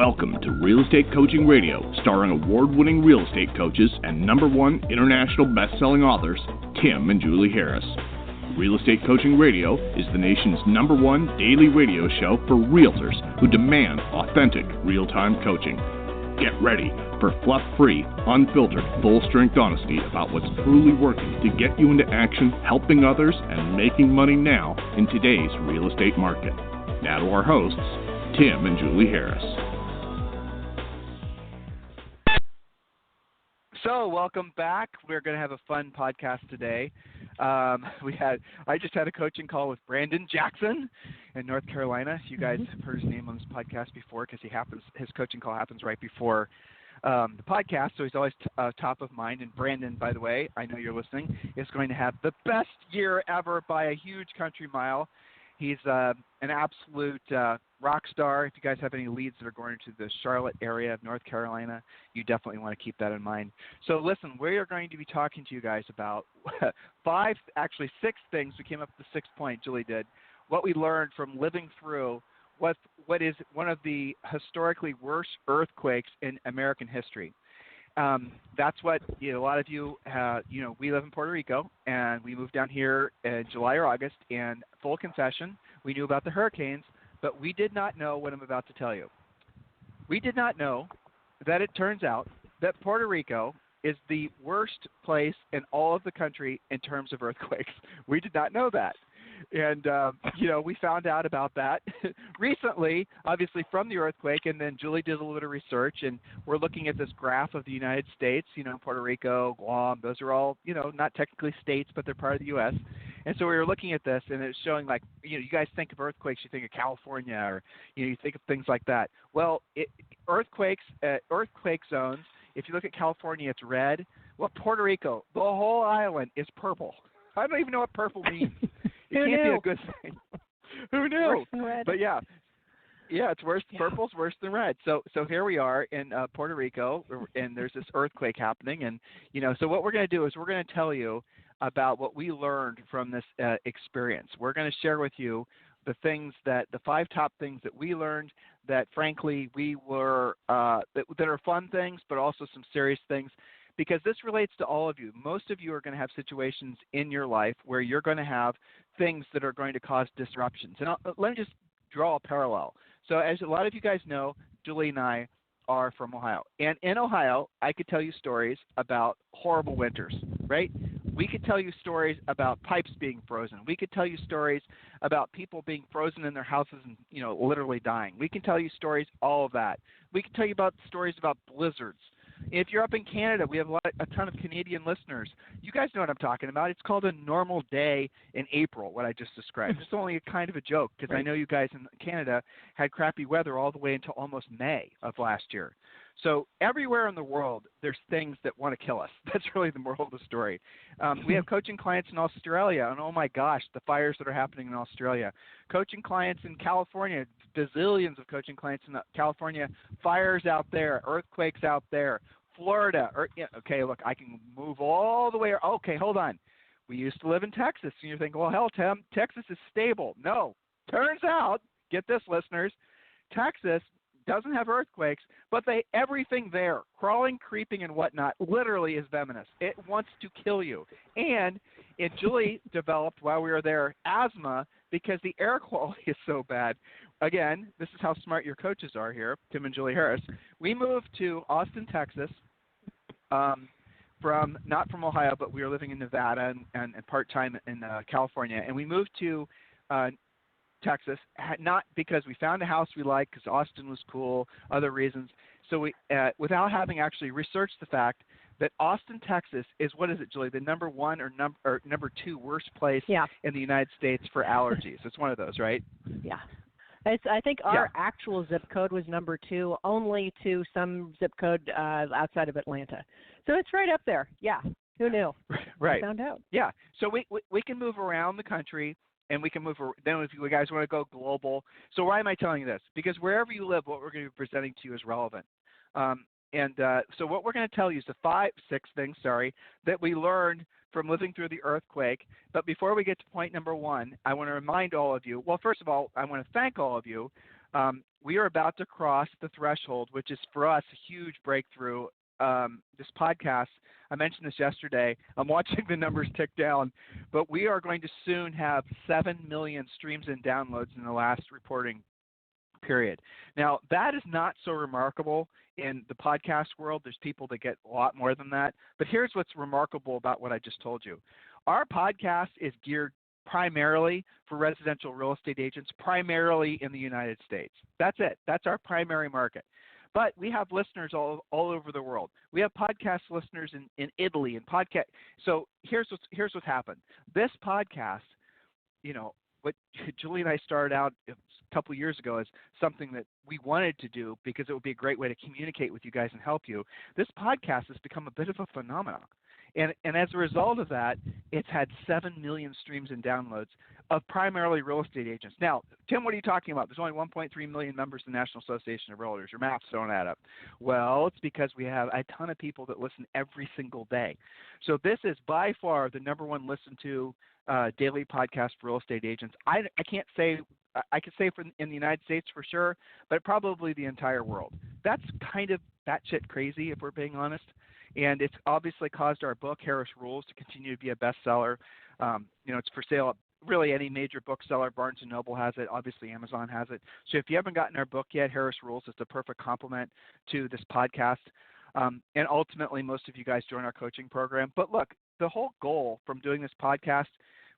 Welcome to Real Estate Coaching Radio, starring award-winning real estate coaches and #1 international best-selling authors, Tim and Julie Harris. Real Estate Coaching Radio is the nation's #1 daily radio show for realtors who demand authentic, real-time coaching. Get ready for fluff-free, unfiltered, full-strength honesty about what's truly working to get you into action, helping others, and making money now in today's real estate market. Now to our hosts, Tim and Julie Harris. So, welcome back. We're going to have a fun podcast today. I just had a coaching call with Brandon Jackson in North Carolina. You guys have heard his name on this podcast before because his coaching call happens right before the podcast, so he's always top of mind. And Brandon, by the way, I know you're listening, is going to have the best year ever by a huge country mile. He's an absolute rock star. If you guys have any leads that are going to the Charlotte area of North Carolina, you definitely want to keep that in mind. So listen, we are going to be talking to you guys about 6 things. We came up with the 6th point, Julie did, what we learned from living through what is one of the historically worst earthquakes in American history. That's what a lot of you, we live in Puerto Rico, and we moved down here in July or August, and full confession, we knew about the hurricanes, but we did not know what I'm about to tell you. We did not know that it turns out that Puerto Rico is the worst place in all of the country in terms of earthquakes. We did not know that. And, we found out about that recently, obviously from the earthquake, and then Julie did a little bit of research, and we're looking at this graph of the United States, Puerto Rico, Guam, those are all, not technically states, but they're part of the U.S. And so we were looking at this, and it's showing you guys think of earthquakes, you think of California, or, you think of things like that. Well, earthquake zones, if you look at California, it's red. Well, Puerto Rico, the whole island is purple. I don't even know what purple means. It can't be a good thing. Who knew? Worse than red. But yeah, it's worse. Yeah. Purple's worse than red. So here we are in Puerto Rico, and there's this earthquake happening, and so what we're going to do is we're going to tell you about what we learned from this experience. We're going to share with you the 5 top things that we learned that, frankly, we were that are fun things, but also some serious things. Because this relates to all of you. Most of you are going to have situations in your life where you're going to have things that are going to cause disruptions. And let me just draw a parallel. So as a lot of you guys know, Julie and I are from Ohio. And in Ohio, I could tell you stories about horrible winters, right? We could tell you stories about pipes being frozen. We could tell you stories about people being frozen in their houses and, literally dying. We can tell you stories, all of that. We can tell you about stories about blizzards. If you're up in Canada, we have a ton of Canadian listeners. You guys know what I'm talking about. It's called a normal day in April, what I just described. It's only a kind of a joke because right. I know you guys in Canada had crappy weather all the way until almost May of last year. So everywhere in the world, there's things that want to kill us. That's really the moral of the story. We have coaching clients in Australia, and oh my gosh, the fires that are happening in Australia. Coaching clients in California, bazillions of coaching clients in California, fires out there, earthquakes out there, Florida. Okay, look, I can move all the way. Okay, hold on. We used to live in Texas, and you're thinking, well, hell, Tim, Texas is stable. No, turns out, get this, listeners, Texas doesn't have earthquakes, but everything there, crawling, creeping, and whatnot, literally is venomous. It wants to kill you. And Julie developed, while we were there, asthma because the air quality is so bad. Again, this is how smart your coaches are here, Tim and Julie Harris. We moved to Austin, Texas, not from Ohio, but we were living in Nevada and part-time in California. And we moved to Texas, not because we found a house we liked, because Austin was cool, other reasons. So we, without having actually researched the fact that Austin, Texas is, what is it, Julie, the #1 or number 2 worst place in the United States for allergies. It's one of those, right? Yeah. I think our actual zip code was number 2, only to some zip code outside of Atlanta. So it's right up there. Yeah. Who knew? Right. I found out. Yeah. So we can move around the country. And we can move, then if you guys want to go global. So why am I telling you this? Because wherever you live, what we're going to be presenting to you is relevant. So what we're going to tell you is the 6 things, that we learned from living through the earthquake. But before we get to point number 1, I want to remind all of you, well, first of all, I want to thank all of you we are about to cross the threshold, which is for us a huge breakthrough. This podcast, I mentioned this yesterday. I'm watching the numbers tick down, but we are going to soon have 7 million streams and downloads in the last reporting period. Now, that is not so remarkable in the podcast world. There's people that get a lot more than that. But here's what's remarkable about what I just told you. Our podcast is geared primarily for residential real estate agents, primarily in the United States. That's it. That's our primary market. But we have listeners all over the world. We have podcast listeners in Italy and podcast. So here's what's happened. This podcast, what Julie and I started out a couple of years ago as something that we wanted to do because it would be a great way to communicate with you guys and help you. This podcast has become a bit of a phenomenon. And as a result of that, it's had 7 million streams and downloads of primarily real estate agents. Now, Tim, what are you talking about? There's only 1.3 million members in the National Association of Realtors. Your maths don't add up. Well, it's because we have a ton of people that listen every single day. So this is by far the number one listened to daily podcast for real estate agents. I can't say – I could say in the United States for sure, but probably the entire world. That's kind of batshit crazy if we're being honest. And it's obviously caused our book, Harris Rules, to continue to be a bestseller. It's for sale at really any major bookseller. Barnes & Noble has it. Obviously, Amazon has it. So if you haven't gotten our book yet, Harris Rules, it's a perfect complement to this podcast. And ultimately, most of you guys join our coaching program. But look, the whole goal from doing this podcast,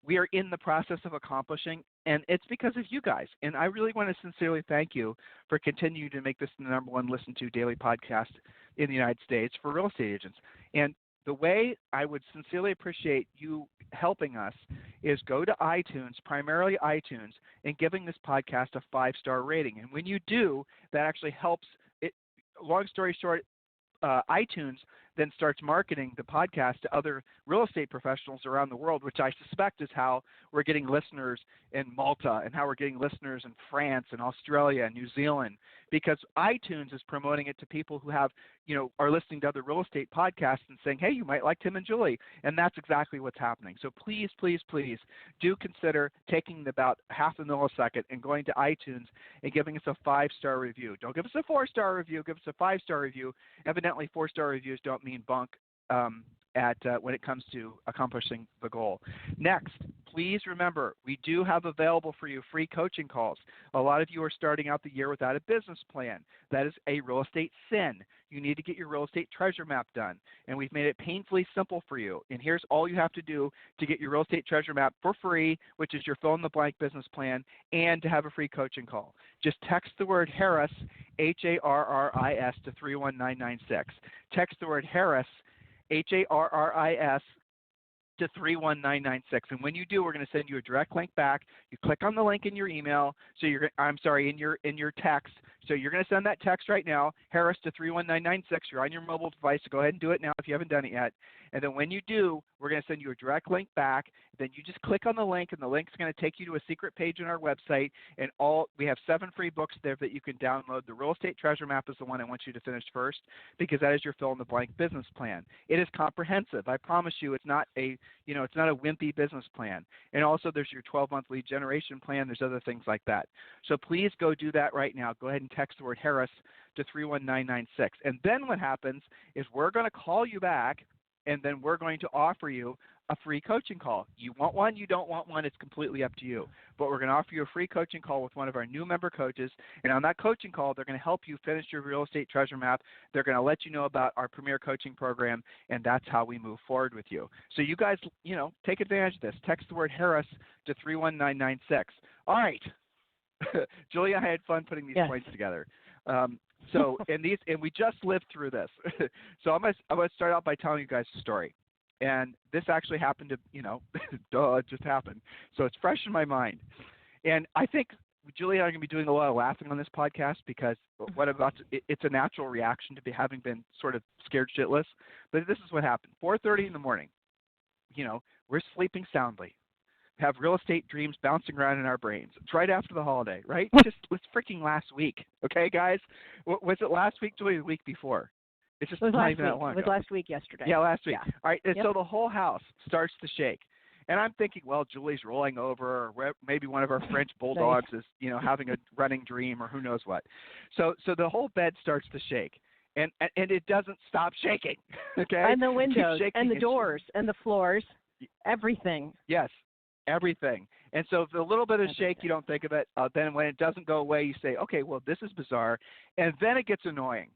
we are in the process of accomplishing, and it's because of you guys. And I really want to sincerely thank you for continuing to make this the number one listened to daily podcast in the United States for real estate agents. And the way I would sincerely appreciate you helping us is go to iTunes, primarily iTunes, and giving this podcast a 5-star rating. And when you do, that actually helps it. Long story short, iTunes then starts marketing the podcast to other real estate professionals around the world, which I suspect is how we're getting listeners in Malta and how we're getting listeners in France and Australia and New Zealand, because iTunes is promoting it to people who have, are listening to other real estate podcasts and saying, hey, you might like Tim and Julie. And that's exactly what's happening. So please, please, please do consider taking about half a millisecond and going to iTunes and giving us a 5-star review. Don't give us a 4-star review. Give us a 5-star review. Evidently, 4-star reviews don't mean bunk when it comes to accomplishing the goal. Next, please remember, we do have available for you free coaching calls. A lot of you are starting out the year without a business plan. That is a real estate sin. You need to get your real estate treasure map done, and we've made it painfully simple for you. And here's all you have to do to get your real estate treasure map for free, which is your fill-in-the-blank business plan, and to have a free coaching call. Just text the word Harris, Harris, to 31996. Text the word Harris, Harris, to 31996. And when you do, we're going to send you a direct link back. You click on the link in your email. So in your text. So you're going to send that text right now, Harris to 31996. You're on your mobile device, so go ahead and do it now if you haven't done it yet. And then when you do, we're going to send you a direct link back. Then you just click on the link, and the link's going to take you to a secret page on our website. And we have 7 free books there that you can download. The Real Estate Treasure Map is the one I want you to finish first, because that is your fill-in-the-blank business plan. It is comprehensive. I promise you, it's not a wimpy business plan. And also, there's your 12-month lead generation plan. There's other things like that. So please go do that right now. Go ahead and text the word Harris to 31996. And then what happens is we're going to call you back, and then we're going to offer you a free coaching call. You want one, you don't want one, it's completely up to you. But we're going to offer you a free coaching call with one of our new member coaches. And on that coaching call, they're going to help you finish your real estate treasure map. They're going to let you know about our premier coaching program, and that's how we move forward with you. So you guys, take advantage of this. Text the word Harris to 31996. All right. Julia, I had fun putting these points together. And we just lived through this. So I'm gonna start out by telling you guys a story. And this actually happened to, it just happened. So it's fresh in my mind. And I think Julie and I are going to be doing a lot of laughing on this podcast, because it's a natural reaction to having been sort of scared shitless. But this is what happened. 4:30 in the morning, we're sleeping soundly, have real estate dreams bouncing around in our brains. It's right after the holiday, right? It was freaking last week. Okay, guys? Was it last week, Julie, or the week before? It's just not even that long ago. It was last week, yesterday. Yeah, last week. Yeah. All right, and so the whole house starts to shake. And I'm thinking, well, Julie's rolling over, or maybe one of our French bulldogs is, having a running dream, or who knows what. So the whole bed starts to shake, and it doesn't stop shaking. Okay. And the windows, and the doors, and the floors, everything. Yes, everything. And so if a little bit of shake, you don't think of it. Then when it doesn't go away, you say, okay, well, this is bizarre, and then it gets annoying.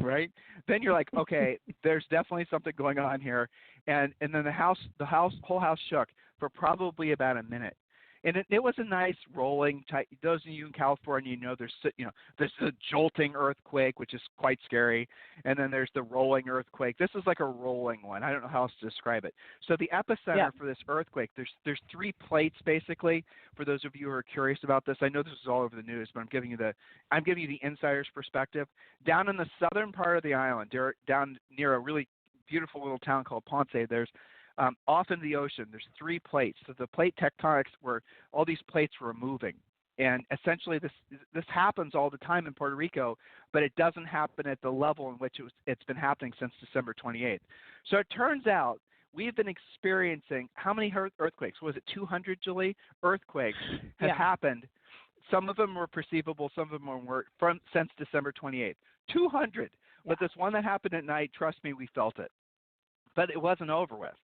Right? Then you're like, okay, there's definitely something going on here, and then the whole house shook for probably about a minute, and it was a nice rolling type. Those of you in California, there's a jolting earthquake, which is quite scary, and then there's the rolling earthquake. This is like a rolling one. I don't know how else to describe it. So the epicenter for this earthquake, there's 3 plates basically. For those of you who are curious about this, I know this is all over the news, but I'm giving you the insider's perspective. Down in the southern part of the island, down near a really beautiful little town called Ponce, there's off in the ocean, there's 3 plates. So the plate tectonics, where all these plates were moving. And essentially this happens all the time in Puerto Rico, but it doesn't happen at the level in which it's been happening since December 28th. So it turns out we've been experiencing, how many earthquakes? Was it 200, Julie? Earthquakes have happened. Some of them were perceivable, some of them weren't, since December 28th. 200. Yeah. But this one that happened at night, trust me, we felt it. But it wasn't over with.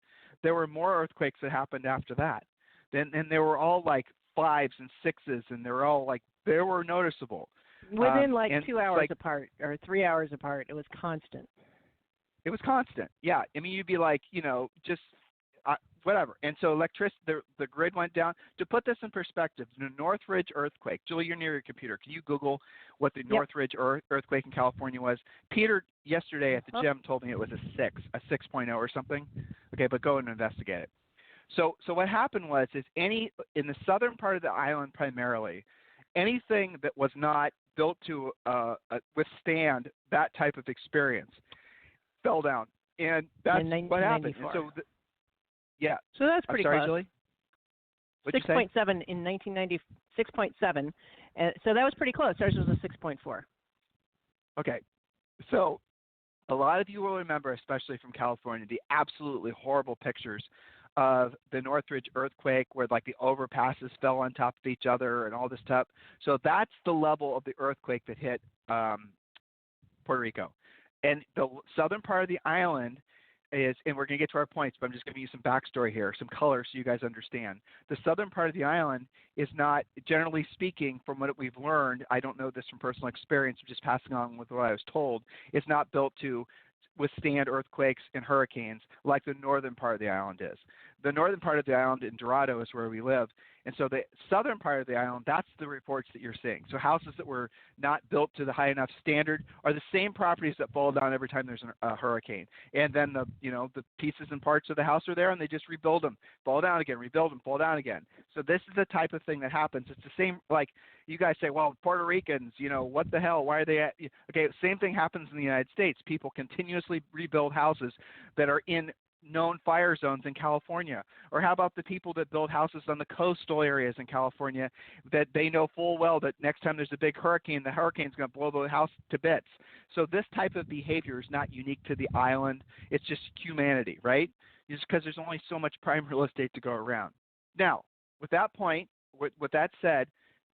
There were more earthquakes that happened after that. And they were all like 5s and 6s, and they were noticeable. Within 2 hours apart or 3 hours apart, it was constant. It was constant, yeah. I mean, you'd be like, just whatever. And so the grid went down. To put this in perspective, the Northridge earthquake. Julie, you're near your computer. Can you Google what the Northridge earthquake in California was? Peter yesterday at the gym told me it was a 6.0 or something. Okay, but go and investigate it. So what happened was in the southern part of the island primarily, anything that was not built to withstand that type of experience fell down, and that's what happened. And so so that's pretty sorry, close. Julie? 6.7 in 1990. 6.7. So that was pretty close. Ours was a 6.4. Okay, so a lot of you will remember, especially from California, the absolutely horrible pictures of the Northridge earthquake, where the overpasses fell on top of each other and all this stuff. So that's the level of the earthquake that hit Puerto Rico. And the southern part of the island is, and we're going to get to our points, but I'm just giving you some backstory here, some color so you guys understand. The southern part of the island is not, generally speaking, from what we've learned, I don't know this from personal experience, I'm just passing on with what I was told, it's not built to withstand earthquakes and hurricanes like the northern part of the island is. The northern part of the island in Dorado is where we live. And so the southern part of the island, that's the reports that you're seeing. So houses that were not built to the high enough standard are the same properties that fall down every time there's a hurricane. And then the pieces and parts of the house are there, and they just rebuild them, fall down again, rebuild them, fall down again. So this is the type of thing that happens. It's the same, like you guys say, well, Puerto Ricans, what the hell? Why are they at? Okay, same thing happens in the United States. People continuously rebuild houses that are in known fire zones in California. Or how about the people that build houses on the coastal areas in California that they know full well that next time there's a big hurricane, the hurricane's going to blow the house to bits. So this type of behavior is not unique to the island. It's just humanity, right? Just because there's only so much prime real estate to go around. Now, with that point, with that said,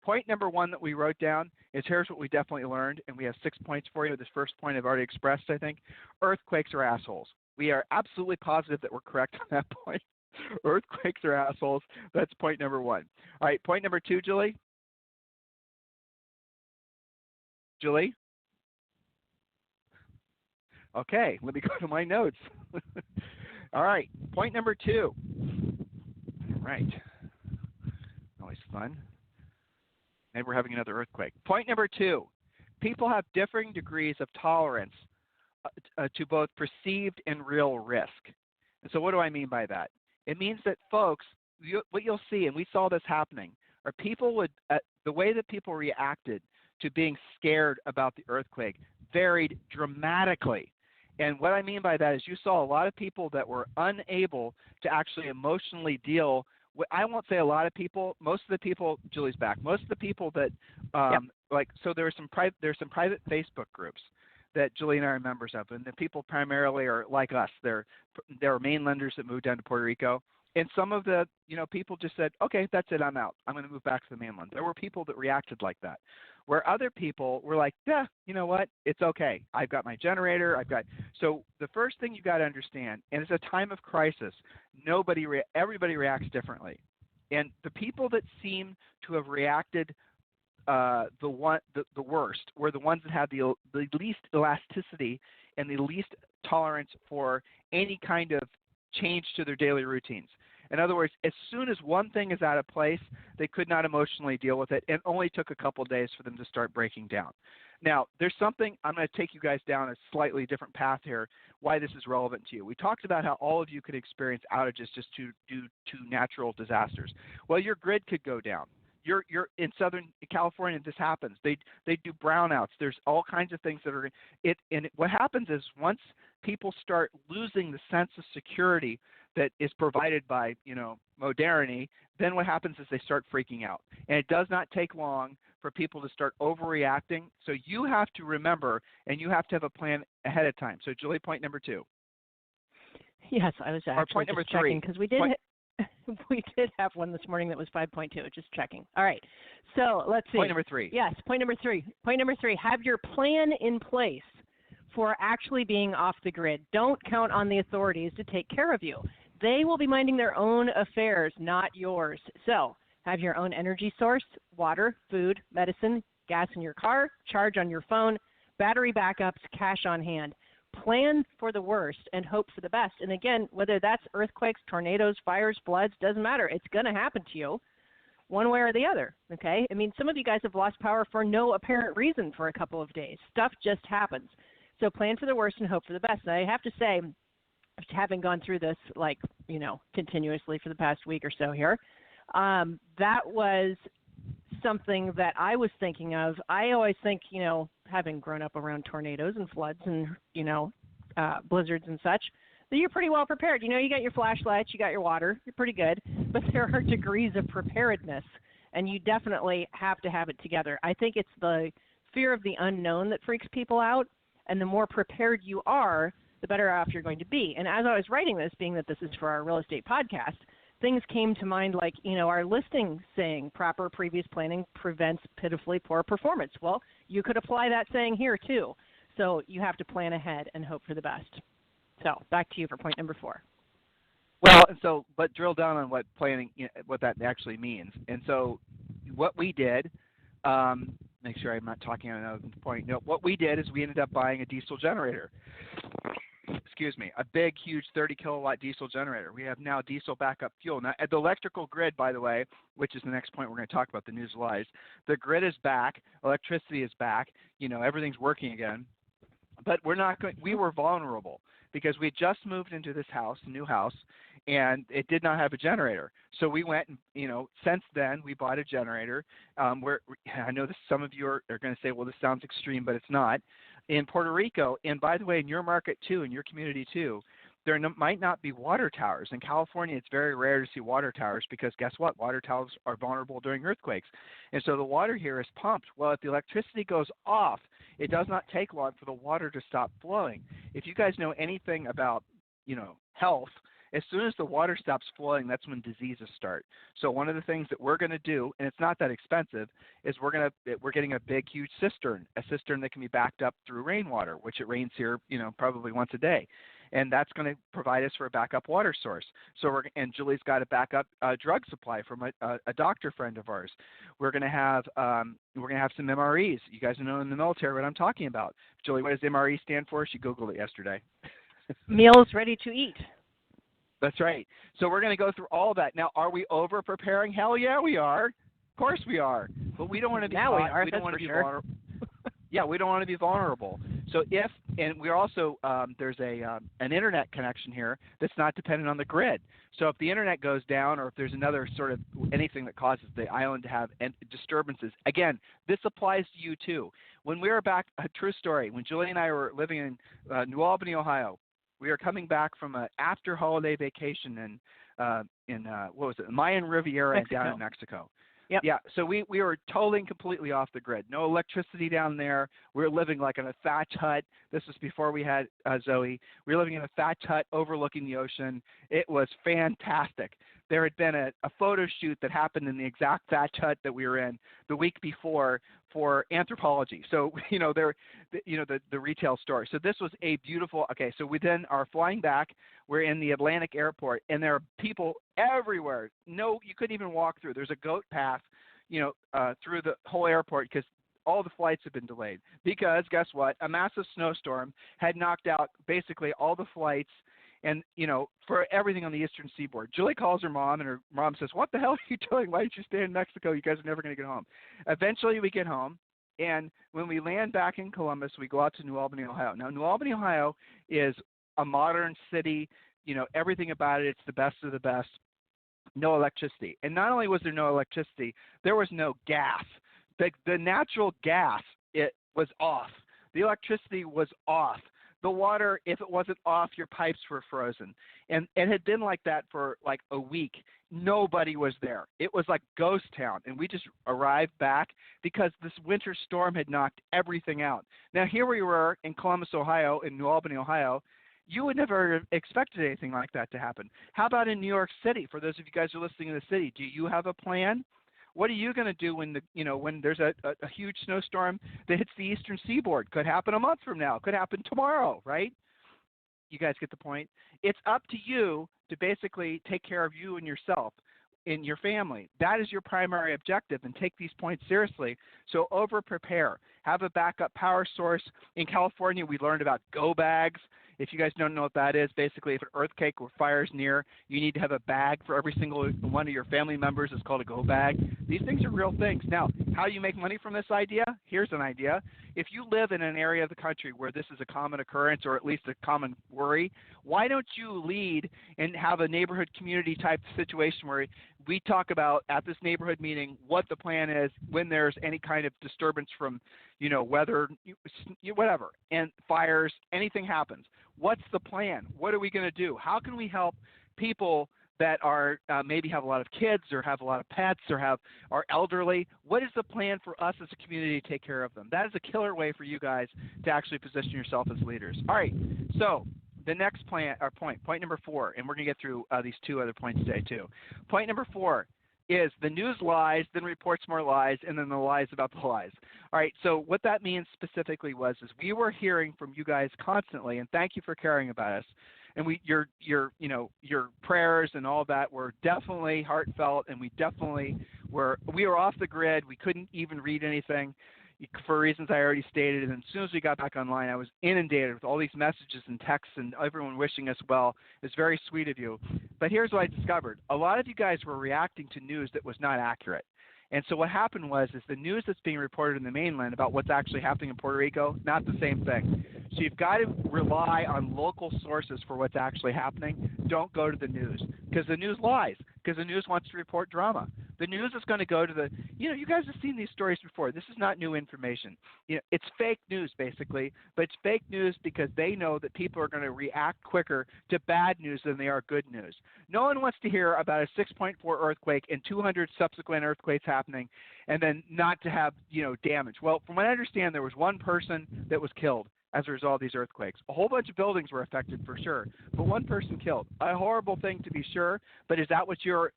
point number 1 that we wrote down is here's what we definitely learned, and we have 6 points for you. This first point I've already expressed, I think. Earthquakes are assholes. We are absolutely positive that we're correct on that point. Earthquakes are assholes. That's point number 1. All right, point number 2, Julie? Julie? Okay, let me go to my notes. All right, point number 2. All right. Always fun. Maybe we're having another earthquake. Point number 2. People have differing degrees of tolerance to both perceived and real risk. And so what do I mean by that? It means that folks, what you'll see, and we saw this happening, are people the way that people reacted to being scared about the earthquake varied dramatically. And what I mean by that is you saw a lot of people that were unable to actually emotionally deal with, I won't say a lot of people, most of the people, Julie's back, most of the people that, so there's some private Facebook groups that Julie and I are members of, and the people primarily are like us. They're mainlanders that moved down to Puerto Rico, And some of the, people just said, okay, that's it, I'm out. I'm going to move back to the mainland. There were people that reacted like that, where other people were like, yeah, you know what? It's okay. I've got my generator. So the first thing you got to understand, and it's a time of crisis, everybody reacts differently. And the people that seem to have reacted the worst were the ones that had the least elasticity and the least tolerance for any kind of change to their daily routines. In other words, as soon as one thing is out of place, they could not emotionally deal with it, and only took a couple of days for them to start breaking down. Now, there's something, I'm going to take you guys down a slightly different path here, why this is relevant to you. We talked about how all of you could experience outages just due to natural disasters. Well, your grid could go down. You're in Southern California, this happens. They do brownouts. There's all kinds of things that are and what happens is once people start losing the sense of security that is provided by, modernity, then what happens is they start freaking out. And it does not take long for people to start overreacting. So you have to remember, and you have to have a plan ahead of time. So Julie, point number 2. Yes, I was actually point number just checking 3. because we did have one this morning that was 5.2. Just checking. All right. So let's see. Point number 3. Yes, point number 3. Point number 3, have your plan in place for actually being off the grid. Don't count on the authorities to take care of you. They will be minding their own affairs, not yours. So have your own energy source, water, food, medicine, gas in your car, charge on your phone, battery backups, cash on hand. Plan for the worst and hope for the best. And again, whether that's earthquakes, tornadoes, fires, floods, doesn't matter. It's going to happen to you one way or the other, okay? I mean, some of you guys have lost power for no apparent reason for a couple of days. Stuff just happens. So plan for the worst and hope for the best. And I have to say, having gone through this, continuously for the past week or so here, that was something that I was thinking of. I always think, having grown up around tornadoes and floods and, blizzards and such, that you're pretty well prepared. You got your flashlights, you got your water, you're pretty good. But there are degrees of preparedness, and you definitely have to have it together. I think it's the fear of the unknown that freaks people out, and the more prepared you are, the better off you're going to be. And as I was writing this, being that this is for our real estate podcast, things came to mind like, our listing saying proper previous planning prevents pitifully poor performance. Well, you could apply that saying here too. So you have to plan ahead and hope for the best. So back to you for point number 4. Well, but drill down on what planning, what that actually means. And so what we did, make sure I'm not talking on another point. No, what we did is we ended up buying a diesel generator. A big, huge 30-kilowatt diesel generator. We have now diesel backup fuel. Now, at the electrical grid, by the way, which is the next point we're going to talk about, the news lies, the grid is back, electricity is back, everything's working again. But we were vulnerable because we just moved into this house, new house, and it did not have a generator. So we went and, since then, we bought a generator. I know some of you are going to say, well, this sounds extreme, but it's not. In Puerto Rico, and by the way, in your market too, in your community too, there might not be water towers. In California, it's very rare to see water towers because guess what? Water towers are vulnerable during earthquakes. And so the water here is pumped. Well, if the electricity goes off, it does not take long for the water to stop flowing. If you guys know anything about, health, as soon as the water stops flowing, that's when diseases start. So one of the things that we're going to do, and it's not that expensive, is we're getting a big, huge cistern, a cistern that can be backed up through rainwater, which it rains here, probably once a day. And that's going to provide us for a backup water source. And Julie's got a backup drug supply from a doctor friend of ours. We're going to have some MREs. You guys know in the military what I'm talking about. Julie, what does MRE stand for? She Googled it yesterday. Meals ready to eat. That's right. So we're going to go through all of that. Now, are we over preparing? Hell yeah, we are. Of course we are. But we don't want to be. Now we are. We don't want to be sure. vulnerable. Yeah, we don't want to be vulnerable. So and we're also there's an internet connection here that's not dependent on the grid. So if the internet goes down, or if there's another sort of anything that causes the island to have disturbances, again, this applies to you too. When we were back, a true story. When Julie and I were living in New Albany, Ohio, we were coming back from an after-holiday vacation in what was it, Mayan Riviera Mexico. down in Mexico. Yep. Yeah, so we were totally and completely off the grid. No electricity down there. We were living like in a thatch hut. This was before we had Zoe. We were living in a thatch hut overlooking the ocean. It was fantastic. There had been a photo shoot that happened in the exact thatch hut that we were in the week before for Anthropology. So, the retail store. So this was a beautiful, okay, so we then are flying back. We're in the Atlantic airport, and there are people everywhere. No, you couldn't even walk through. There's a goat path, through the whole airport because all the flights have been delayed. Because guess what? A massive snowstorm had knocked out basically all the flights and, for everything on the eastern seaboard. Julie calls her mom, and her mom says, "What the hell are you doing? Why didn't you stay in Mexico? You guys are never going to get home." Eventually we get home, and when we land back in Columbus, we go out to New Albany, Ohio. Now, New Albany, Ohio is a modern city. Everything about it, it's the best of the best. No electricity. And not only was there no electricity, there was no gas. The natural gas, it was off. The electricity was off. The water, if it wasn't off, your pipes were frozen. And it had been like that for like a week. Nobody was there. It was like ghost town. And we just arrived back because this winter storm had knocked everything out. Now, here we were in Columbus, Ohio, in New Albany, Ohio. You would never have expected anything like that to happen. How about in New York City? For those of you guys who are listening in the city, do you have a plan? What are you going to do when when there's a huge snowstorm that hits the eastern seaboard? Could happen a month from now. Could happen tomorrow, right? You guys get the point? It's up to you to basically take care of you and yourself and your family. That is your primary objective, and take these points seriously. So over-prepare. Have a backup power source. In California, we learned about go bags. If you guys don't know what that is, basically if an earthquake or fire is near, you need to have a bag for every single one of your family members. It's called a go bag. These things are real things. Now, how you make money from this idea? Here's an idea. If you live in an area of the country where this is a common occurrence or at least a common worry, why don't you lead and have a neighborhood community type situation where we talk about at this neighborhood meeting what the plan is when there's any kind of disturbance from, weather, whatever, and fires, anything happens. What's the plan? What are we going to do? How can we help people that are maybe have a lot of kids or have a lot of pets or are elderly? What is the plan for us as a community to take care of them? That is a killer way for you guys to actually position yourself as leaders. All right, so the next point number 4, and we're going to get through these 2 other points today too. Point number 4 is the news lies, then reports more lies, and then the lies about the lies. All right, so what that means specifically is we were hearing from you guys constantly, and thank you for caring about us. And your prayers and all that were definitely heartfelt, and we were off the grid. We couldn't even read anything for reasons I already stated. And as soon as we got back online, I was inundated with all these messages and texts and everyone wishing us well. It's very sweet of you. But here's what I discovered. A lot of you guys were reacting to news that was not accurate. And so what happened is the news that's being reported in the mainland about what's actually happening in Puerto Rico, not the same thing. So you've got to rely on local sources for what's actually happening. Don't go to the news because the news lies, because the news wants to report drama. The news is going to go to you guys have seen these stories before. This is not new information. It's fake news basically, but it's fake news because they know that people are going to react quicker to bad news than they are good news. No one wants to hear about a 6.4 earthquake and 200 subsequent earthquakes happening and then not to have, damage. Well, from what I understand, there was one person that was killed as a result of these earthquakes. A whole bunch of buildings were affected for sure, but one person killed. A horrible thing to be sure, but is that what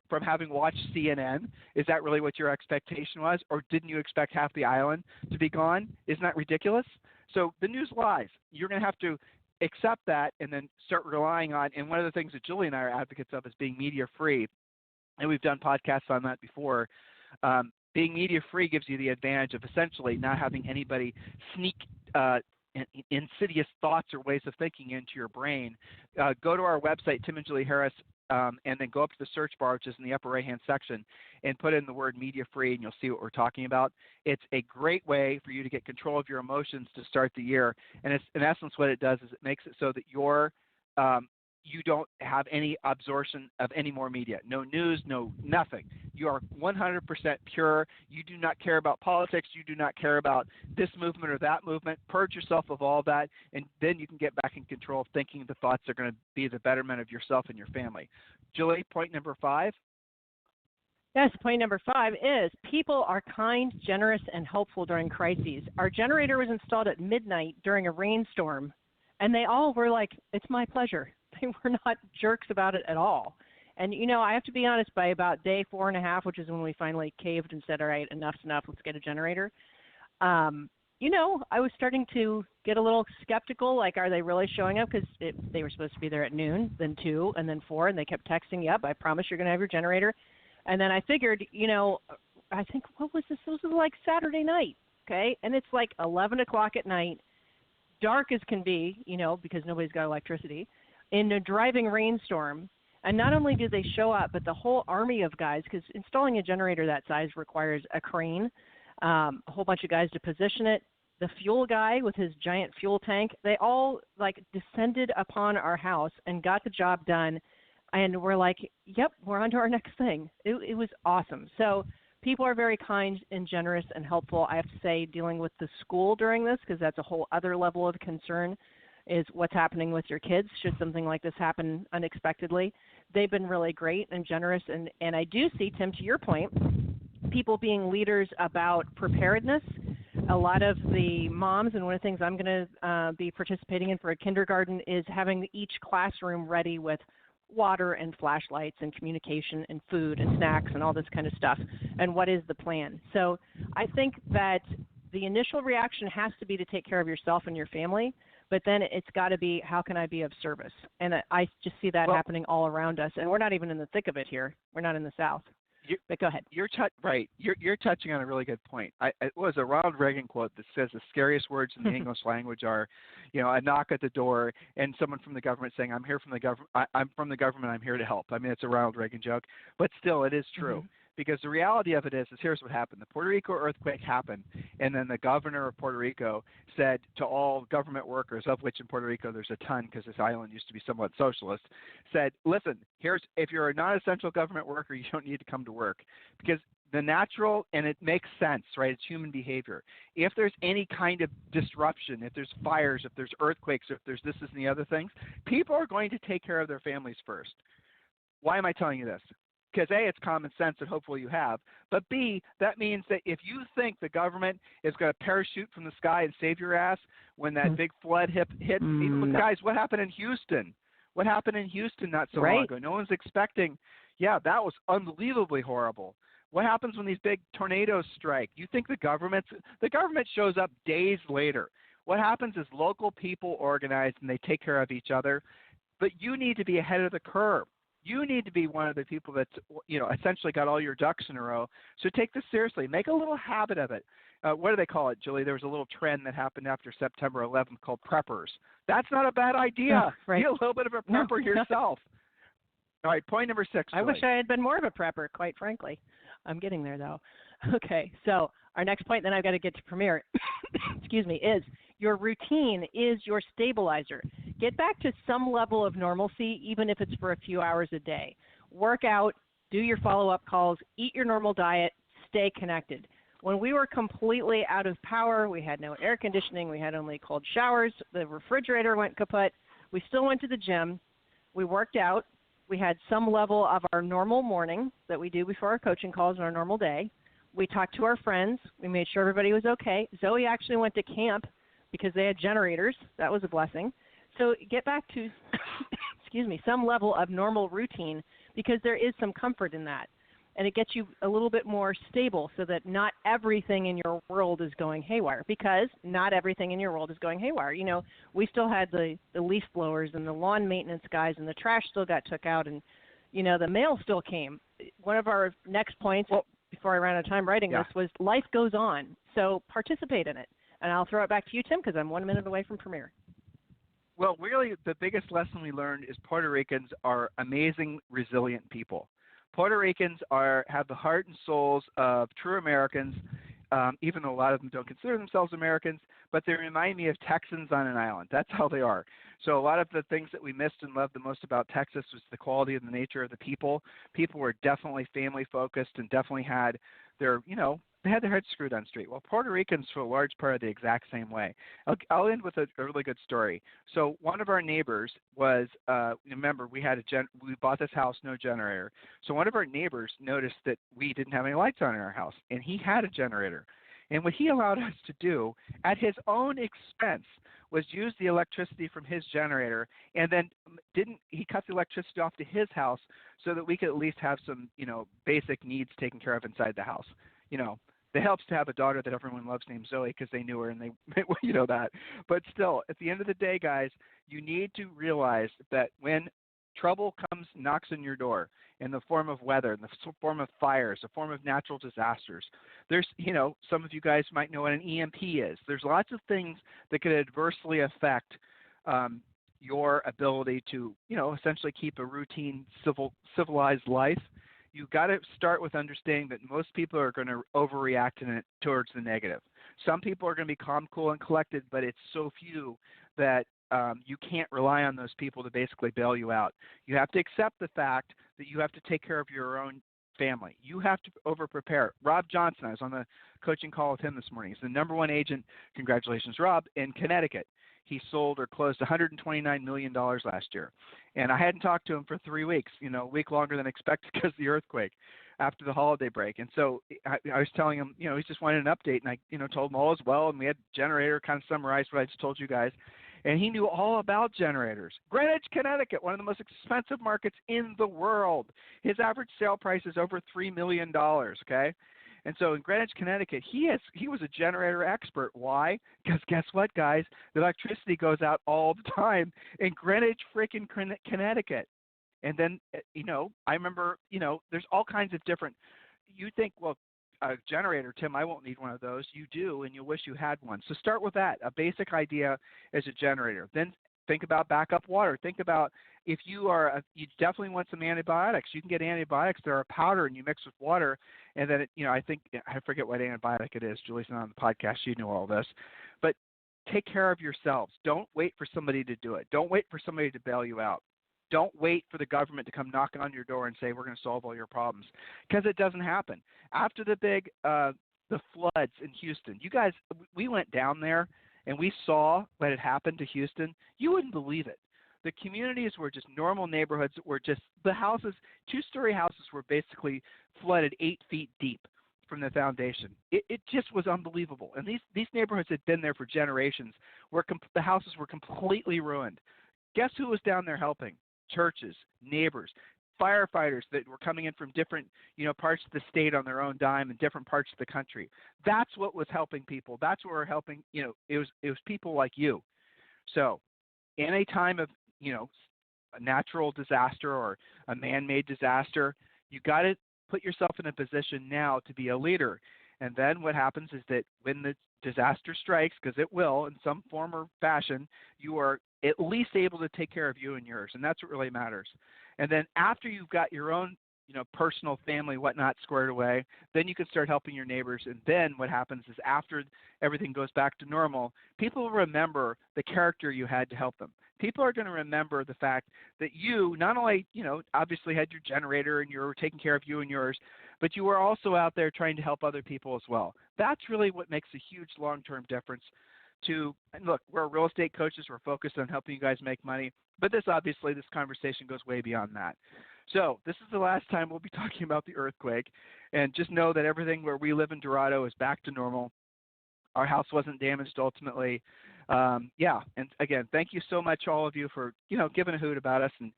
from having watched CNN, is that really what your expectation was? Or didn't you expect half the island to be gone? Isn't that ridiculous? So the news lies. You're going to have to accept that and then start relying on, and one of the things that Julie and I are advocates of is being media free, and we've done podcasts on that before. Being media free gives you the advantage of essentially not having anybody sneak insidious thoughts or ways of thinking into your brain. Go to our website, Tim and Julie Harris, and then go up to the search bar, which is in the upper right-hand section, and put in the word media free, and you'll see what we're talking about. It's a great way for you to get control of your emotions to start the year. And it's, in essence, what it does is it makes it so that you don't have any absorption of any more media. No news, no nothing. You are 100% pure. You do not care about politics. You do not care about this movement or that movement. Purge yourself of all that, and then you can get back in control of thinking the thoughts are going to be the betterment of yourself and your family. Julie, point number 5. Yes, point number 5 is people are kind, generous, and helpful during crises. Our generator was installed at midnight during a rainstorm, and they all were like, it's my pleasure. They were not jerks about it at all. And, I have to be honest, by about day 4.5, which is when we finally caved and said, all right, enough's enough, let's get a generator, I was starting to get a little skeptical, like, are they really showing up? Because they were supposed to be there at noon, then 2, and then 4, and they kept texting, yep, I promise you're going to have your generator. And then I figured, I think, what was this? This was like Saturday night, okay? And it's like 11 o'clock at night, dark as can be, because nobody's got electricity, in a driving rainstorm. And not only did they show up, but the whole army of guys, because installing a generator that size requires a crane, a whole bunch of guys to position it. The fuel guy with his giant fuel tank, they all descended upon our house and got the job done. And we're like, yep, we're on to our next thing. It was awesome. So people are very kind and generous and helpful. I have to say, dealing with the school during this, because that's a whole other level of concern, is what's happening with your kids should something like this happen unexpectedly. They've been really great and generous. And I do see, Tim, to your point, people being leaders about preparedness. A lot of the moms, and one of the things I'm going to be participating in for a kindergarten is having each classroom ready with water and flashlights and communication and food and snacks and all this kind of stuff. And what is the plan? So I think that the initial reaction has to be to take care of yourself and your family, but then it's got to be, how can I be of service? And I just see that happening all around us. And we're not even in the thick of it here. We're not in the South. But go ahead. You're touching on a really good point. It was a Ronald Reagan quote that says the scariest words in the English language are, a knock at the door and someone from the government saying, I'm here from the government. I'm from the government. I'm here to help. I mean, it's a Ronald Reagan joke, but still it is true. Mm-hmm. Because the reality of it is here's what happened. The Puerto Rico earthquake happened, and then the governor of Puerto Rico said to all government workers, of which in Puerto Rico there's a ton because this island used to be somewhat socialist, said, listen, if you're a non-essential government worker, you don't need to come to work. Because the natural, and it makes sense, right, it's human behavior. If there's any kind of disruption, if there's fires, if there's earthquakes, if there's this and the other things, people are going to take care of their families first. Why am I telling you this? Because A, it's common sense that hopefully you have, but B, that means that if you think the government is going to parachute from the sky and save your ass when that big flood hit, guys, what happened in Houston? What happened in Houston not so long ago? No one's expecting. Yeah, that was unbelievably horrible. What happens when these big tornadoes strike? You think the government shows up days later. What happens is local people organize and they take care of each other, but you need to be ahead of the curve. You need to be one of the people that's, essentially got all your ducks in a row. So take this seriously. Make a little habit of it. What do they call it, Julie? There was a little trend that happened after September 11th called preppers. That's not a bad idea. Oh, right. Be a little bit of a prepper yourself. All right, point number 6, Julie. I wish I had been more of a prepper, quite frankly. I'm getting there, though. Okay, so our next point, then I've got to get to Premier, excuse me, is your routine is your stabilizer. Get back to some level of normalcy, even if it's for a few hours a day. Work out, do your follow-up calls, eat your normal diet, stay connected. When we were completely out of power, we had no air conditioning, we had only cold showers, the refrigerator went kaput, we still went to the gym, we worked out, we had some level of our normal morning that we do before our coaching calls on our normal day. We talked to our friends. We made sure everybody was okay. Zoe actually went to camp because they had generators. That was a blessing. So get back to, excuse me, some level of normal routine because there is some comfort in that. And it gets you a little bit more stable so that not everything in your world is going haywire, because not everything in your world is going haywire. We still had the leaf blowers and the lawn maintenance guys, and the trash still got took out, and, the mail still came. One of our next points, before I ran out of time writing this, was life goes on. So participate in it. And I'll throw it back to you, Tim, because I'm 1 minute away from Premier. Well, really, the biggest lesson we learned is Puerto Ricans are amazing, resilient people. Puerto Ricans have the heart and souls of true Americans, even though a lot of them don't consider themselves Americans, but they remind me of Texans on an island. That's how they are. So a lot of the things that we missed and loved the most about Texas was the quality and the nature of the people. People were definitely family-focused and definitely had their, they had their heads screwed on straight. Well, Puerto Ricans, for a large part, are the exact same way. I'll end with a really good story. So one of our neighbors was, remember, we bought this house, no generator. So one of our neighbors noticed that we didn't have any lights on in our house, and he had a generator. And what he allowed us to do, at his own expense, was use the electricity from his generator, and then he cut the electricity off to his house so that we could at least have some, basic needs taken care of inside the house. It helps to have a daughter that everyone loves named Zoe because they knew her and they, that. But still, at the end of the day, guys, you need to realize that when trouble knocks on your door in the form of weather, in the form of fires, the form of natural disasters, there's, some of you guys might know what an EMP is. There's lots of things that could adversely affect your ability to, essentially keep a routine, civilized life. You've got to start with understanding that most people are going to overreact towards the negative. Some people are going to be calm, cool, and collected, but it's so few that you can't rely on those people to basically bail you out. You have to accept the fact that you have to take care of your own family. You have to over-prepare. Rob Johnson, I was on the coaching call with him this morning. He's the number one agent, congratulations, Rob, in Connecticut. He sold or closed $129 million last year. And I hadn't talked to him for 3 weeks, a week longer than expected because of the earthquake after the holiday break. And so I was telling him, he just wanted an update. And I, told him all is well. And we had generator kind of summarized what I just told you guys. And he knew all about generators. Greenwich, Connecticut, one of the most expensive markets in the world. His average sale price is over $3 million, okay? And so in Greenwich, Connecticut, he was a generator expert. Why? Because guess what, guys? The electricity goes out all the time in Greenwich, freaking Connecticut. And then, I remember, there's all kinds of different – you think, well, a generator, Tim, I won't need one of those. You do, and you'll wish you had one. So start with that, a basic idea as a generator. Then think about backup water. Think about if you you definitely want some antibiotics. You can get antibiotics that are powder and you mix with water. And then, I forget what antibiotic it is. Julie's not on the podcast. She knew all this. But take care of yourselves. Don't wait for somebody to do it. Don't wait for somebody to bail you out. Don't wait for the government to come knock on your door and say, we're going to solve all your problems, because it doesn't happen. After the floods in Houston, you guys, we went down there and we saw what had happened to Houston. You wouldn't believe it. The communities were just normal neighborhoods that were just the houses, 2-story houses were basically flooded 8 feet deep from the foundation. It just was unbelievable. And these neighborhoods had been there for generations where the houses were completely ruined. Guess who was down there helping? Churches, neighbors, firefighters that were coming in from different, parts of the state on their own dime and different parts of the country. That's what was helping people. That's what we're helping. It was people like you. So in a time of, a natural disaster or a man-made disaster, you got to put yourself in a position now to be a leader. And then what happens is that when the disaster strikes, because it will in some form or fashion, you are at least able to take care of you and yours. And that's what really matters. And then after you've got your own, personal, family, whatnot squared away, then you can start helping your neighbors. And then what happens is after everything goes back to normal, people will remember the character you had to help them. People are going to remember the fact that you not only, obviously had your generator and you were taking care of you and yours, but you were also out there trying to help other people as well. That's really what makes a huge long-term difference. And look, we're real estate coaches. We're focused on helping you guys make money. But this conversation goes way beyond that. So this is the last time we'll be talking about the earthquake. And just know that everything where we live in Dorado is back to normal. Our house wasn't damaged ultimately. And again, thank you so much, all of you, for, giving a hoot about us. And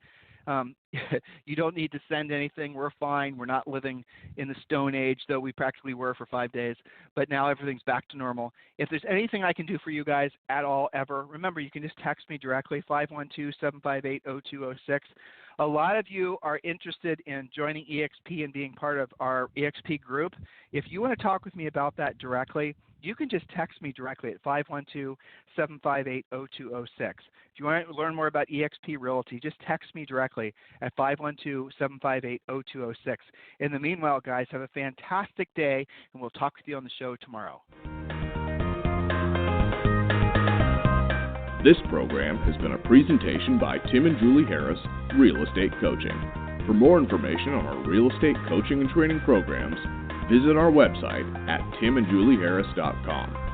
you don't need to send anything. We're fine. We're not living in the Stone Age, though we practically were for 5 days. But now everything's back to normal. If there's anything I can do for you guys at all, ever, remember, you can just text me directly, 512-758-0206. A lot of you are interested in joining EXP and being part of our EXP group. If you want to talk with me about that directly, you can just text me directly at 512-758-0206. If you want to learn more about EXP Realty, just text me directly at 512-758-0206. In the meanwhile, guys, have a fantastic day, and we'll talk with you on the show tomorrow. This program has been a presentation by Tim and Julie Harris, Real Estate Coaching. For more information on our real estate coaching and training programs, visit our website at timandjulieharris.com.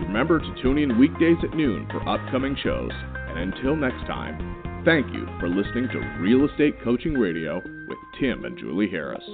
Remember to tune in weekdays at noon for upcoming shows. And until next time, thank you for listening to Real Estate Coaching Radio with Tim and Julie Harris.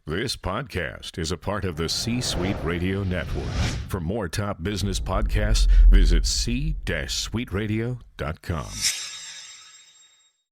This podcast is a part of the C-Suite Radio Network. For more top business podcasts, visit c-suiteradio.com.